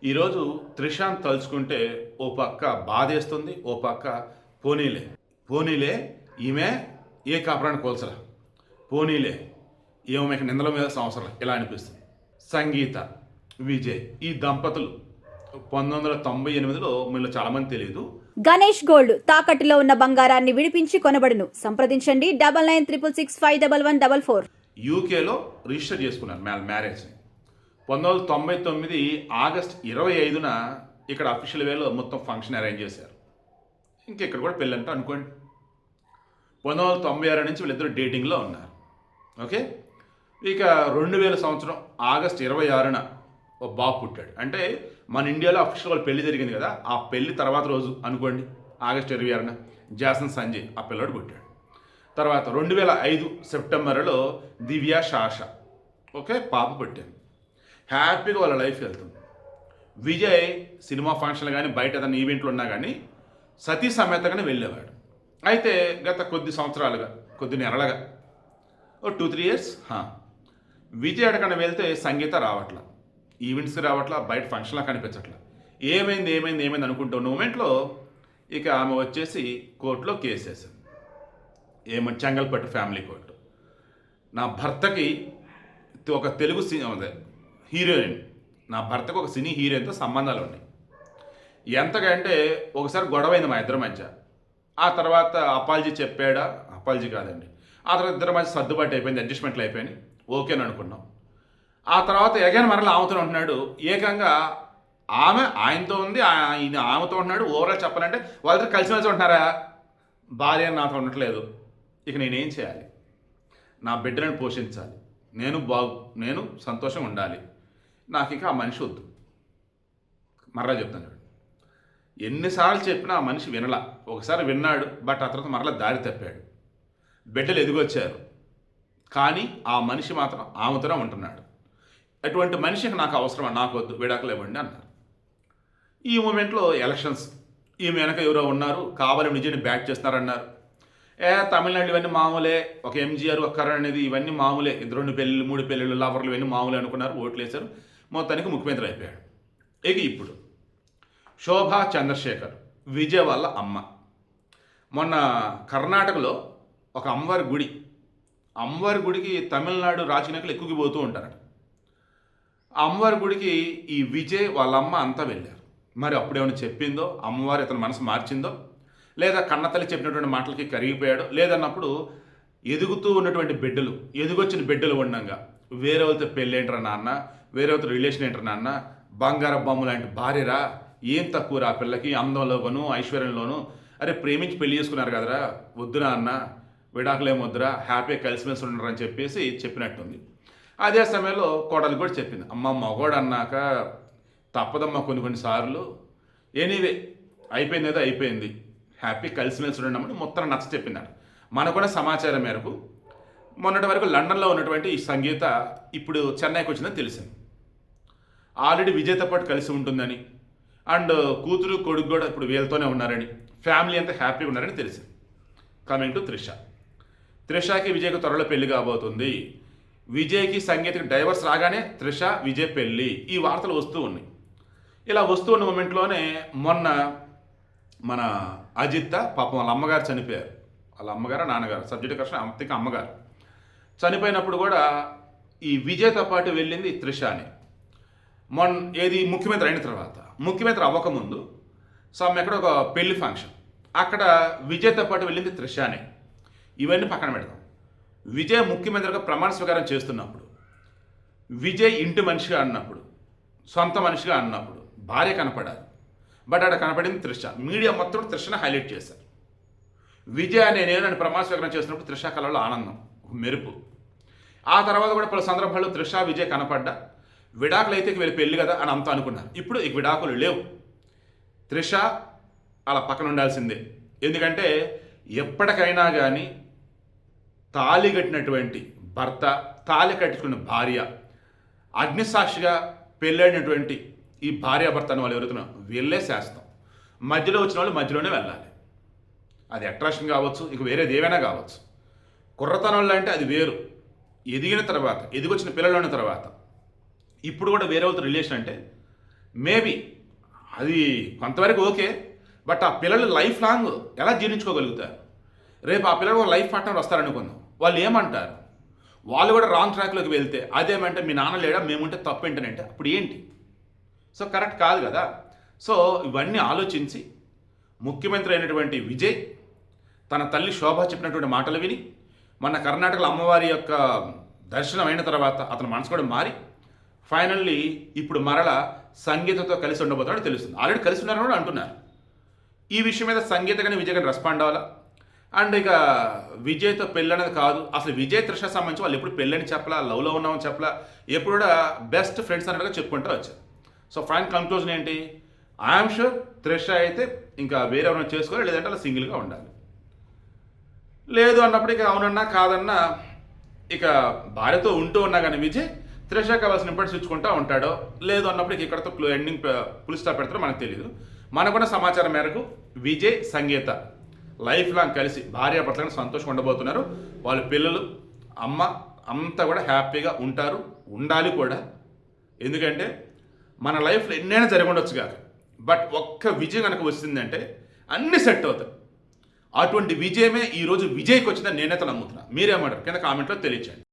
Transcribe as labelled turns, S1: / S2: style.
S1: ఈరోజు త్రిషాన్ తలుచుకుంటే ఓ పక్క బాధేస్తుంది, ఓ పక్క పోనీలే పోనీలే ఈమె ఏ కాపురాన్ని కోల్చరా, పోనీలే ఈమెకి నిందల మీద సంవత్సరం ఇలా అనిపిస్తుంది. సంగీత విజయ్ ఈ దంపతులు 1998లో మీలో చాలామంది తెలియదు.
S2: గణేష్ గోల్డ్ తాకట్టులో ఉన్న బంగారాన్ని విడిపించి కొనబడును. సంప్రదించండి 9966611144.
S1: యూకేలో రిజిస్టర్ చేసుకున్నారు మ్యారేజ్ని. 1999 ఆగస్ట్ 25న ఇక్కడ అఫీషియల్ వేలో మొత్తం ఫంక్షన్ అరేంజ్ చేశారు. ఇంకెక్కడ కూడా పెళ్ళి అంటే అనుకోండి. 1996 నుంచి వీళ్ళిద్దరు డేటింగ్లో ఉన్నారు. ఓకే, ఇక 2000 సంవత్సరం ఆగస్ట్ 26న ఒక బాబు పుట్టాడు. అంటే మన ఇండియాలో అఫీషియల్ వాళ్ళ పెళ్లి జరిగింది కదా, ఆ పెళ్లి తర్వాత రోజు అనుకోండి ఆగస్ట్ 26న జాసన్ సంజయ్ ఆ పిల్లాడు పుట్టాడు. తర్వాత 2005 సెప్టెంబర్లో దివ్య షాష ఓకే పాప పుట్టాను. హ్యాపీగా వాళ్ళ లైఫ్ వెళ్తుంది. విజయ్ సినిమా ఫంక్షన్లు కానీ బయట ఏదైనా ఈవెంట్లు ఉన్నా కానీ సతీ సమేతంగానే వెళ్ళేవాడు. అయితే గత కొద్ది సంవత్సరాలుగా కొద్ది నెలలుగా ఓ 2-3 ఇయర్స్ విజయ్ ఎక్కడికన్నా వెళ్తే సంగీత రావట్లా, ఈవెంట్స్కి రావట్లా, బయట ఫంక్షన్లా కనిపించట్లా. ఏమైంది అనుకుంటున్న మూమెంట్లో ఇక ఆమె వచ్చేసి కోర్టులో కేసు వేసింది. ఏమంటే చెంగల్పట్టు ఫ్యామిలీ కోర్టు. నా భర్తకి ఒక తెలుగు హీరోయిన్, నా భర్తకు ఒక సినీ హీరోయిన్తో సంబంధాలు ఉన్నాయి. ఎంతగా అంటే ఒకసారి గొడవైంది మా ఇద్దరి మధ్య. ఆ తర్వాత అపాలజీ చెప్పాడా, అపాలజీ కాదండి, ఆ తర్వాత ఇద్దరి మధ్య సర్దుబాటు అయిపోయింది, అడ్జస్ట్మెంట్లు అయిపోయినాయి, ఓకేని అనుకున్నాం. ఆ తర్వాత ఎగైన్ మరలా ఆమెతో ఉంటున్నాడు. ఏకంగా ఆమె ఆయనతో ఉంది, ఆయన ఆమెతో ఉంటున్నాడు. ఓవరాల్ చెప్పాలంటే వాళ్ళిద్దరు కలిసిమెలిసి ఉంటున్నారా, భార్య నాతో ఉండట్లేదు. ఇక నేనేం చేయాలి? నా బిడ్డలను పోషించాలి, నేను సంతోషంగా ఉండాలి. నాకు ఇక ఆ మనిషి వద్దు. మరలా చెప్తాను చూడండి, ఎన్నిసార్లు చెప్పినా ఆ మనిషి వినలా. ఒకసారి విన్నాడు, బట్ ఆ తర్వాత మరలా దారి తప్పాడు. బిడ్డలు ఎదిగొచ్చారు, కానీ ఆ మనిషి మాత్రం ఆమెతోనే ఉంటున్నాడు. అటువంటి మనిషికి నాకు అవసరమా, నాకు వద్దు, విడాకులు ఇవ్వండి అన్నారు. ఈ మూమెంట్లో ఎలక్షన్స్, ఈమె వెనక ఎవరో ఉన్నారు, కావాలని విజయ్ని బ్యాక్ చేస్తున్నారన్నారు. తమిళనాడు ఇవన్నీ మామూలే, ఒక ఎంజీఆర్ ఒక కరణ్ అనేది ఇవన్నీ మామూలే, 2 పెళ్ళిళ్ళు 3 పెళ్ళిళ్ళు లవర్లు ఇవన్నీ మామూలే అనుకున్నారు, ఓట్లు వేశారు, మొత్తానికి ముఖ్యమంత్రి అయిపోయాడు. ఇక ఇప్పుడు శోభా చంద్రశేఖర్ విజయ్ వాళ్ళ అమ్మ మొన్న కర్ణాటకలో ఒక అమ్మవారి గుడికి తమిళనాడు రాజకీయ ఎక్కువకి పోతూ ఉంటారట. ఆ అమ్మవారి గుడికి ఈ విజయ్ వాళ్ళ అమ్మ అంతా వెళ్ళారు. మరి అప్పుడేమైనా చెప్పిందో, అమ్మవారు ఇతని మనసు మార్చిందో, లేదా కన్నతల్లి చెప్పినటువంటి మాటలకి కరిగిపోయాడు, లేదన్నప్పుడు ఎదుగుతూ ఉన్నటువంటి బిడ్డలు, ఎదుగొచ్చిన బిడ్డలు ఉండగా వేరే వాళ్ళతో పెళ్ళేంటరా నాన్న, వేరే వాళ్ళతో రిలేషన్ ఏంటరా నాన్న, బంగారం బొమ్మ లాంటి భార్యరా, ఏం తక్కువ రా పిల్లకి అందంలోను ఐశ్వర్యంలోను, అరే ప్రేమించి పెళ్లి చేసుకున్నారు కదరా, వద్దురా అన్న, విడాకులేం వద్దురా, హ్యాపీగా కలిసిమెలిసి ఉండరు అని చెప్పేసి చెప్పినట్టుంది. అదే సమయంలో కోడలు కూడా చెప్పింది, అమ్మ మగోడు అన్నాక తప్పదమ్మా కొన్ని సార్లు, ఎనీవే అయిపోయింది ఏదో అయిపోయింది, హ్యాపీ కలిసిమెలిసి ఉండమని మొత్తం నచ్చ చెప్పిందాడు. మనకున్న సమాచారం మేరకు మొన్నటి వరకు లండన్లో ఉన్నటువంటి ఈ సంగీత ఇప్పుడు చెన్నైకి వచ్చిందని తెలిసింది. ఆల్రెడీ విజయ్తో పాటు కలిసి ఉంటుందని, అండ్ కూతురు కొడుకు కూడా ఇప్పుడు వీళ్ళతోనే ఉన్నారని, ఫ్యామిలీ అంతా హ్యాపీగా ఉన్నారని తెలిసింది. కమింగ్ టు త్రిషకి విజయ్కి త్వరలో పెళ్లి కాబోతుంది. విజయ్కి సంగీతకి డైవర్స్ రాగానే త్రిష విజయ్ పెళ్ళి, ఈ వార్తలు వస్తూ ఉన్నాయి. ఇలా వస్తూ ఉన్న మూమెంట్లోనే మొన్న మన అజిత్ పాపం వాళ్ళ అమ్మగారు చనిపోయారు. వాళ్ళ అమ్మగారు నాన్నగారు సబ్జెక్ట్ కష్టం, అంతకి అమ్మగారు చనిపోయినప్పుడు కూడా ఈ విజయ్తో పాటు వెళ్ళింది త్రిష అని. ఏది ముఖ్యమంత్రి అయిన తర్వాత, ముఖ్యమంత్రి అవ్వకముందు ఎక్కడ ఒక పెళ్లి ఫంక్షన్, అక్కడ విజయ్తో పాటు వెళ్ళింది త్రిష అని. ఇవన్నీ పక్కన పెడతాం. విజయ్ ముఖ్యమంత్రిగా ప్రమాణ స్వీకారం చేస్తున్నప్పుడు, విజయ్ ఇంటి మనిషిగా అన్నప్పుడు, సొంత మనిషిగా అన్నప్పుడు భార్య కనపడాలి, బట్ అక్కడ కనపడింది త్రిష. మీడియా మొత్తం త్రిషను హైలైట్ చేశారు. విజయ్ అనే నేను ప్రమాణ స్వీకారం చేస్తున్నప్పుడు త్రిష కళలో ఆనందం, ఒక మెరుపు. ఆ తర్వాత కూడా పలు సందర్భాల్లో త్రిష విజయ్ కనపడ్డా, విడాకులు అయితే వీళ్ళు పెళ్ళి కదా అని అంతా అనుకున్నారు. ఇప్పుడు ఈ విడాకులు లేవు, త్రిష అలా పక్కన ఉండాల్సిందే. ఎందుకంటే ఎప్పటికైనా కానీ తాళి కట్టినటువంటి భర్త, తాళి కట్టుకున్న భార్య, అగ్నిసాక్షిగా పెళ్ళైనటువంటి ఈ భార్యాభర్త అని వాళ్ళు ఎవరుతున్నారు, వీళ్ళే శాస్త్రం. మధ్యలో వచ్చిన వాళ్ళు మధ్యలోనే వెళ్ళాలి. అది అట్రాక్షన్ కావచ్చు, ఇక వేరేది ఏమైనా కావచ్చు. కుర్రతనంలో అంటే అది వేరు, ఎదిగిన తర్వాత, ఎదిగొచ్చిన పిల్లలు ఉన్న తర్వాత. ఇప్పుడు కూడా వేరే వాళ్ళతో రిలేషన్ అంటే మేబీ అది కొంతవరకు ఓకే, బట్ ఆ పిల్లలు లైఫ్ లాంగ్ ఎలా జీర్ణించుకోగలుగుతారు? రేపు ఆ పిల్లలు ఒక లైఫ్ పార్ట్నర్ వస్తారనుకుందాం, వాళ్ళు ఏమంటారు? వాళ్ళు కూడా రాంగ్ ట్రాక్లోకి వెళ్తే అదేమంటే మీ నాన్న లేడా, మేముంటే తప్పు ఏంటనంటే అప్పుడు ఏంటి? సో కరెక్ట్ కాదు కదా. సో ఇవన్నీ ఆలోచించి ముఖ్యమంత్రి అయినటువంటి విజయ్ తన తల్లి శోభ చెప్పినటువంటి మాటలు విని మన కర్ణాటకలో అమ్మవారి యొక్క దర్శనం అయిన తర్వాత అతని మనసు కూడా మారి ఫైనల్లీ ఇప్పుడు మరల సంగీతతో కలిసి ఉండబోతాడో తెలుస్తుంది. ఆల్రెడీ కలిసి ఉన్నారని కూడా అంటున్నారు. ఈ విషయం మీద సంగీత కానీ విజయ్ కానీ రెస్పాండ్ అవ్వాలా. అండ్ ఇక విజయ్తో పెళ్ళి అనేది కాదు, అసలు విజయ్ త్రిష సంబంధించి వాళ్ళు ఎప్పుడు పెళ్ళని చెప్పలా, లవ్లో ఉన్నామని చెప్పలా, ఎప్పుడు కూడా బెస్ట్ ఫ్రెండ్స్ అన్నట్టుగా చెప్పుకుంటూ వచ్చారు. సో ఫైనల్ కంక్లూజన్ ఏంటి? ఐఎమ్ షూర్ త్రిష అయితే ఇంకా వేరే ఎవరైనా చేసుకోవాలి, లేదంటే అలా సింగిల్గా ఉండాలి. లేదు అన్నప్పుడు ఇక అవునన్నా కాదన్నా ఇక భార్యతో ఉంటూ ఉన్నా కానీ విజయ్ త్రిష కావాల్సిన ఇంపార్టెన్స్ ఇచ్చుకుంటూ ఉంటాడో, లేదు అన్నప్పుడు ఇక ఇక్కడతో ఎండింగ్ పులి స్టాప్ పెడతారో మనకు తెలియదు. మనకున్న సమాచారం మేరకు విజయ్ సంగీత లైఫ్ లాంగ్ కలిసి భార్యాభర్తలను సంతోషంగా ఉండబోతున్నారు. వాళ్ళ పిల్లలు అమ్మ అంతా కూడా హ్యాపీగా ఉంటారు, ఉండాలి కూడా. ఎందుకంటే మన లైఫ్లో ఎన్నైనా జరిగి ఉండొచ్చు కాక, బట్ ఒక్క విజయం కనుక వచ్చిందంటే అన్నీ సెట్ అవుతాయి. అటువంటి విజయమే ఈరోజు విజయ్కి వచ్చిందని నేనైతే నమ్ముతున్నా. మీరేమంటారు? కింద కామెంట్లో తెలియచేయండి.